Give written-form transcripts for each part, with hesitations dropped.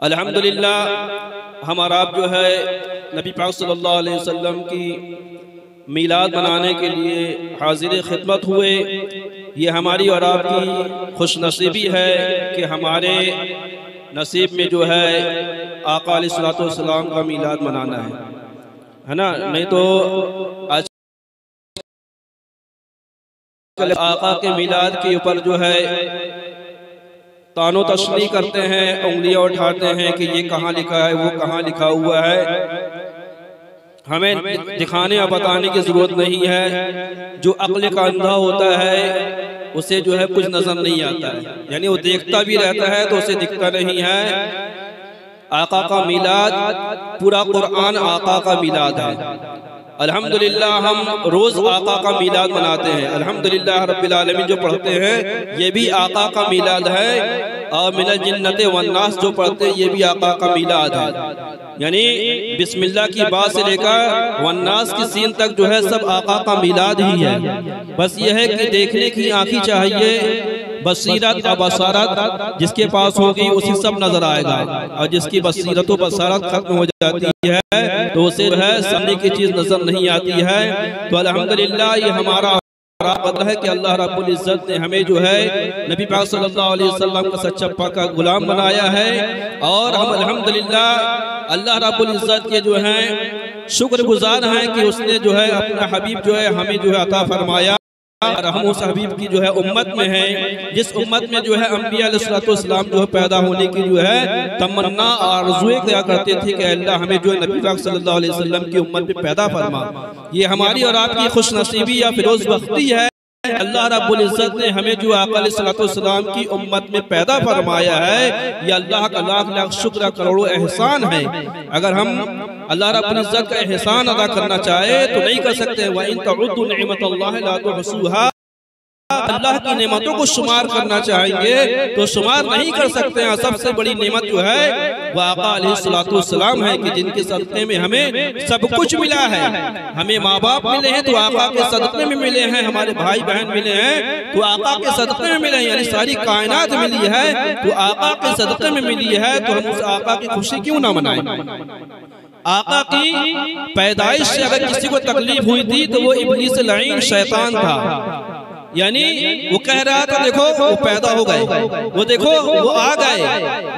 अल्हम्दुलिल्लाह हम और आप जो है नबी पाक सल्लल्लाहु अलैहि वसल्लम की मीलाद मनाने के लिए हाजिर खिदमत हुए। ये हमारी और आपकी खुशनसीबी है कि हमारे नसीब में जो है आका अलैहिस्सलातु वस्सलाम का मीलाद मनाना है ना। नहीं तो आज आका के मीलाद के ऊपर जो है तानो तशरीह करते हैं, उंगलियां उठाते हैं कि ये कहाँ लिखा है, वो कहाँ लिखा हुआ है। हमें दिखाने और बताने की जरूरत नहीं है। जो अक्ल का अंधा होता है उसे जो है कुछ नजर नहीं आता है, यानी वो देखता भी रहता है तो उसे दिखता नहीं है। आका का मीलाद पूरा कुरान आका का मीलाद है। अल्हम्दुलिल्लाह हम रोज आका का मीलाद मनाते हैं। अल्हम्दुलिल्लाह रब्बिल आलमीन जो पढ़ते हैं ये भी आका का मीलाद है, और मिनल जिन्नति वन्नास जो पढ़ते हैं ये भी आका का मीलाद है। यानी बिस्मिल्लाह की बात से लेकर वन्नास की सीन तक जो है सब आका का मीलाद ही है। बस ये है कि देखने की आंखें चाहिए, बसीरत और बसारत जिसके पास होगी उसे सब नजर आएगा, और जिसकी बसीरत और बसारत खत्म हो जाती है तो उसे जो है समझने की चीज नजर नहीं आती है। तो अल्हम्दुलिल्लाह ये हमारा कदर है कि अल्लाह रब्बुल इज्जत ने हमें जो है नबी पाक सल्लल्लाहु अलैहि वसल्लम का सच्चा पाका गुलाम बनाया है, और हम अल्हम्दुलिल्लाह अल्लाह रब्बुल इज्जत के जो है शुक्रगुजार हैं कि उसने जो है अपना हबीब जो है हमें जो है अता फरमाया। और हम उस हबीब की जो है उम्मत में हैं, जिस उम्मत में जो है अंबिया अलैहिस्सलाम जो है पैदा होने की जो है तमन्ना और आरज़ुएं किया करते थे कि अल्लाह हमें जो है नबी पाक सल्लल्लाहु अलैहि वसल्लम की उम्मत में पैदा फरमा। ये हमारी और आपकी खुशनसीबी या फिरोज बख्ती है। अल्लाह रब्बुल इज्जत ने हमें जो आका अलैहिस्सलाम की उम्मत में पैदा फरमाया है, ये अल्लाह का लाख लाख शुक्र करोड़ों एहसान है। अगर हम अल्लाह रब्बुल इज्जत का एहसान अदा करना चाहे तो नहीं कर सकते। व इन तउद्दु निअमतल्लाहि ला तुहसूहा, अल्लाह की नेमतों को शुमार करना चाहेंगे तो शुमार नहीं कर सकते हैं। सबसे बड़ी नेमत जो है वो आका अलैहिस्सलातु वस्सलाम है कि जिनके सदक़े में हमें सब कुछ मिला है। हमें माँ बाप मिले हैं तो आका के सदक़े में मिले हैं, हमारे भाई बहन मिले हैं तो आका के सदक़े में मिले हैं, यानी सारी कायनात मिली है तो आका के सदक़े में मिली है। तो हम उस आका की खुशी क्यों ना मनाएं। आका की पैदाइश से अगर किसी को तकलीफ हुई थी तो वो इब्लीस लईन शैतान था। यानी वो कह रहा था देखो वो पैदा हो गए, वो देखो वो आ गए,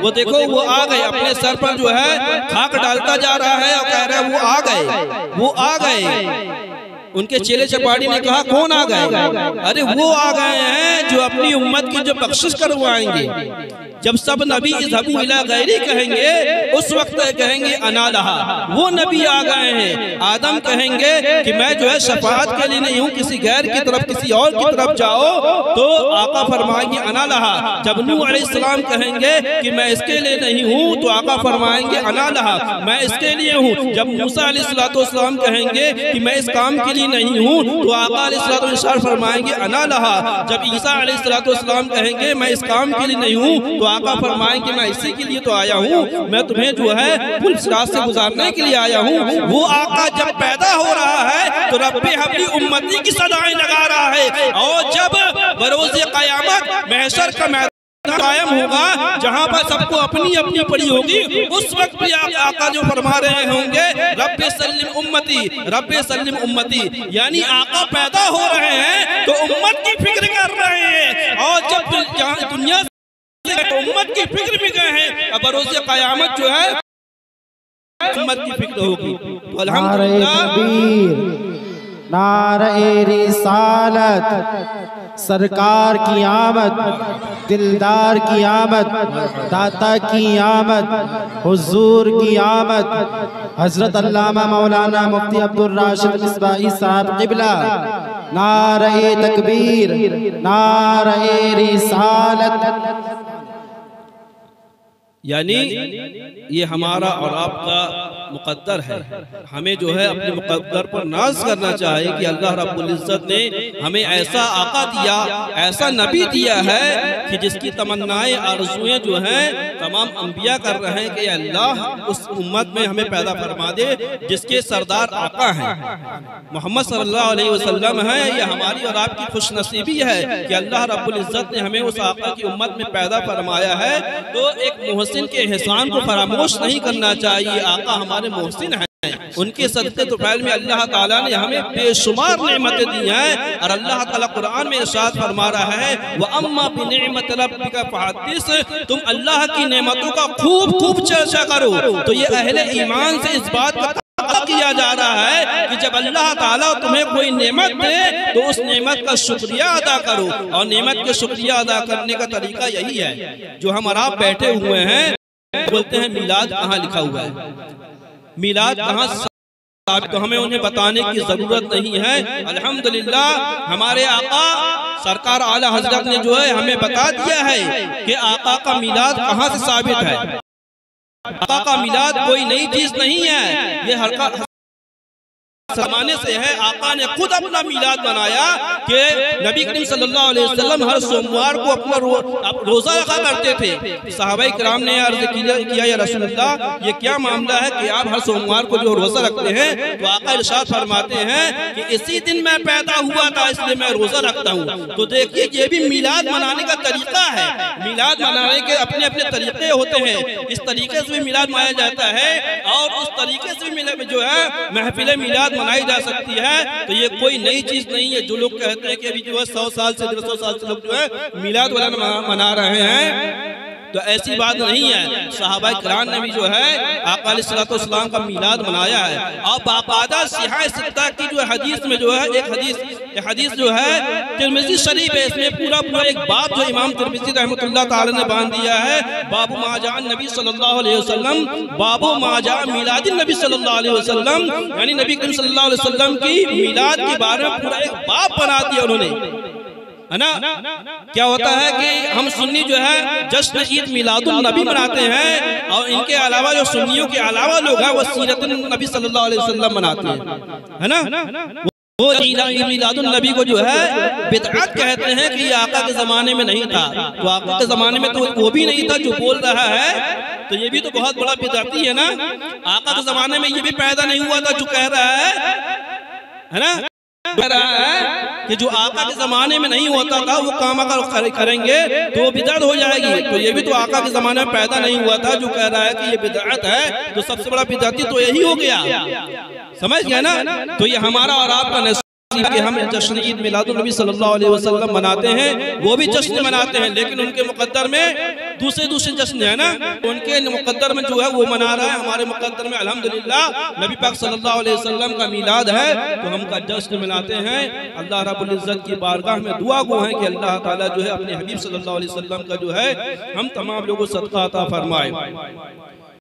वो देखो वो आ गए, अपने सर पर जो है खाक डालता जा रहा है और कह रहा है वो आ गए, वो आ गए। उनके चेले चपाड़ी ने कहा कौन आ गए? अरे वो आ गए हैं जो अपनी उम्मत की जो बख्शिश करवाएंगे। जब सब नबी इज़हबू इला गैरी कहेंगे उस वक्त कहेंगे अना लहा, वो नबी आ गए हैं। आदम कहेंगे कि मैं जो है शफाअत के लिए नहीं हूँ, किसी गैर की तरफ किसी और की तरफ जाओ, तो आका फरमाएंगे अना लहा। जब नूह अलैहिस्सलाम कहेंगे कि मैं इसके लिए नहीं हूँ तो आका फरमाएंगे अना लहा, मैं इसके लिए हूँ। जब मूसा अलैहिस्सलाम कहेंगे कि मैं इस काम के लिए नहीं हूँ तो आका अलैहिस्सलाम फरमाएंगे अना लहा। जब ईसा अलैहिस्सलाम कहेंगे मैं इस काम के लिए नहीं हूँ तो आका फरमाएंगे मैं इसी के लिए तो आया हूँ, मैं तुम्हें जो है पुल सिरात से गुजारने के लिए आया हूँ। वो आका जब पैदा हो रहा है तो रब्बे हबली उम्मती की सदाएं लगा रहा है, और जब बरोज़े क़यामत महशर का मैदान कायम होगा जहाँ पर सबको अपनी अपनी पड़ी होगी, उस वक्त भी आका जो फरमा रहे होंगे रब्बे सल्लिम उम्मती, रब्बे सल्लिम उम्मती। यानी आका पैदा हो रहे हैं तो उम्मत की फिक्र कर रहे हैं, और जब दुनिया तो उम्मत की फिक्र भी गए हैं, अब बरोज़े क़यामत जो है उम्मत की फिक्र होगी। तो अल्हम्दुलिल्लाह नारे रिसालत, सरकार की आमद, दिलदार की आमद, दाता की आमद, हुजूर की आमद, हजरत अल्लामा मौलाना मुफ्ती अब्दुल राशिद मिसबाही साहब क़िबला, नारे तकबीर, नारे रिसालत। यानी ये हमारा और आपका मुकद्दर है। हमें जो है अपने मुकद्दर पर नाज करना चाहिए कि अल्लाह रब्बुल इज्जत ने हमें ऐसा आका दिया, ऐसा नबी दिया है कि जिसकी तमन्नाएं आरज़ुएं जो हैं तमाम अंबिया कर रहे हैं कि अल्लाह उस उम्मत में हमें पैदा फरमा दे जिसके सरदार आका हैं, मोहम्मद सल्लल्लाहु अलैहि वसल्लम है। यह हमारी और आपकी खुशनसीबी है कि अल्लाह रब्बुल इज्जत ने हमें उस आका की उम्मत में पैदा फरमाया है। तो एक मोहसिन के एहसान को फरामोश नहीं करना चाहिए। आका हमारे मोहसिन हैं, उनके सदक़े तो फैल में अल्लाह ताला ने हमें बेशुमार नेमतें दी हैं। और अल्लाह ताला कुरान में इरशाद फरमा रहा है व अम्मा बिनिअमत रब्बिका फहद्दिस, तुम अल्लाह की नेमतों का खूब खूब चर्चा करो। तो ये अहले ईमान से इस बात का किया जा रहा है कि जब अल्लाह ताला तुम्हें कोई नेमत दे तो उस नेमत का शुक्रिया अदा करो। और नेमत के शुक्रिया अदा करने का तरीका यही है जो हम और आप बैठे हुए हैं, बोलते हैं मीलाद कहाँ लिखा हुआ है, मीलाद कहाँ, तो हमें उन्हें बताने की जरूरत नहीं है। अल्हम्दुलिल्लाह हमारे आका सरकार आला हजरत ने जो है हमें बता दिया है कि आका का मीलाद कहाँ से साबित है। आका का मिलाद कोई नई चीज नहीं है, ये हर जमाने से है। आका ने खुद अपना मिलाद बनाया कि नबी करीम सल्लल्लाहु अलैहि वसल्लम हर सोमवार को अपना रोजा रखा करते थे। सहाबाए किराम ने अर्ज किया या रसूलल्लाह ये क्या मामला है कि आप हर सोमवार को जो रोजा रखते हैं। तो आका इरशाद फरमाते हैं कि इसी दिन मैं पैदा हुआ था इसलिए मैं रोजा रखता हूँ। तो देखिए ये भी मिलाद मनाने का तरीका है। मिलाद मनाने के अपने अपने तरीके होते हैं, इस तरीके से भी मिलाद मनाया जाता है और उस तरीके से भी जो है महफिल मिलाद मनाई जा सकती है। तो ये कोई नई चीज नहीं है। जो लोग कहते हैं कि अभी जो है 100 साल से 150 साल से लोग जो है मिलाद वाला मना रहे हैं, तो ऐसी बात नहीं है। सहाबाए किराम ने भी जो है आका अलैहिस्सलातु वस्सलाम का मिलाद मनाया है। और बाकायदा सिहाह सित्ता की जो हदीस में जो है एक हदीस जो है तिरमिज़ी शरीफ है, इसमें पूरा एक बाब जो इमाम तिरमिज़ी रहमतुल्लाह ताला ने बांध दिया है। बाबू माजान नबी सल्लल्लाहु अलैहि वसल्लम, बाबू माजा मिलादिन नबी सल्लल्लाहु अलैहि वसल्लम, यानी नबी करीम सल्लल्लाहु अलैहि वसल्लम की मिलाद के बारे में पूरा एक बाब बना दिया उन्होंने, है ना। क्या होता है कि हम सुन्नी जो है जश्न ईद मिलादुन नबी मनाते हैं और इनके अलावा जो सुन्नियों के अलावा लोग हैं वो सीरतुन नबी सल्लल्लाहु अलैहि वसल्लम मनाते हैं, है ना। वो मिलादुन नबी को जो है बिदअत कहते हैं कि ये आका के जमाने में नहीं था। तो आका के जमाने में तो वो भी नहीं था जो बोल रहा है, तो ये भी तो बहुत बड़ा बिदअती है ना। आका के जमाने में ये भी पैदा नहीं हुआ था जो कह रहा है ना, कह रहा है कि जो आका के जमाने में नहीं होता था वो काम अगर करेंगे तो वो बिदअत हो जाएगी। तो ये भी तो आका के जमाने में पैदा नहीं हुआ था जो कह रहा है कि ये बिदअत है, तो सबसे बड़ा बिदअती तो यही हो गया, समझ गया ना। तो ये हमारा और आपका नसीब कि हम जश्न ईद मिलादुन नबी सल्लल्लाहु अलैहि वसल्लम मनाते हैं। वो भी जश्न मनाते हैं लेकिन उनके मुकद्दर में दूसरे जश्न है ना, उनके मुकद्दर में जो है वो मना रहा है। हमारे मुकद्दर में अल्हम्दुलिल्लाह नबी पाक सल्लल्लाहु अलैहि वसल्लम का मिलाद है तो हम का जश्न मनाते हैं। अल्लाह रब्बुल इज्जत की बारगाह में दुआ गो है कि अल्लाह ताला जो है अपने हबीब सल्लल्लाहु अलैहि वसल्लम का जो है हम तमाम लोगों को सदका अता फरमाए।